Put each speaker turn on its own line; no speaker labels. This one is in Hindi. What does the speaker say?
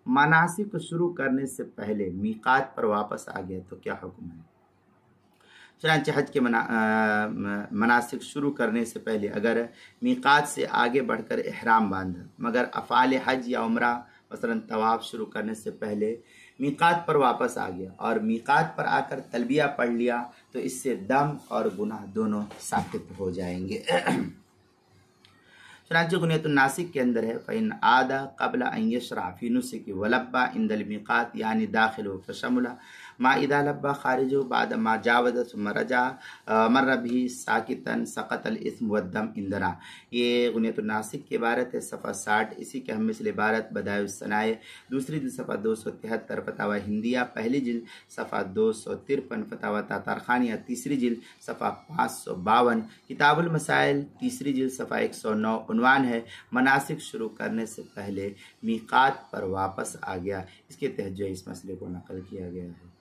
मनासिक को शुरू करने से पहले मीकात पर वापस आ गया तो क्या हुक्म है? चुनांचे हज के मनासिक शुरू करने से पहले अगर मीकात से आगे बढ़कर इहराम बांधा मगर अफ़ाल हज या उम्रा मसलन तवाफ शुरू करने से पहले मीकात पर वापस आ गया और मीकात पर आकर तलबिया पढ़ लिया तो इससे दम और गुनाह दोनों साबित हो जाएंगे। चुनांचे गुनियत नासिक के अंदर है फ़इन आदा क़ब्ल अन यशरा फ़ी नुस्क वलब्बा इंदल मीकात यानी दाखिल फशमुला मा इदा लब्बा खारिजो बाद मा जावद सुम्मा रजा मर्र भी साकितन सकतल इस्म वद्दम इंदना। ये गुनियत नासिक की इबारत है, सफ़ा 60। इसी के हम मिसल इबारत बदायुस्सनाए दूसरी जिल्द सफ़ा 273 फतावा हिंदिया पहली जिल्द सफ़ा 253 फतावा तातारखानिया तीसरी जिल्द सफ़ा 552 किताबुल मसाइल तीसरी जिल्द सफ़ा 109। उन्वान है मनासिक शुरू करने से पहले मीकात पर वापस आ गया। इसके तहत जो इस मसले को नकल किया गया है।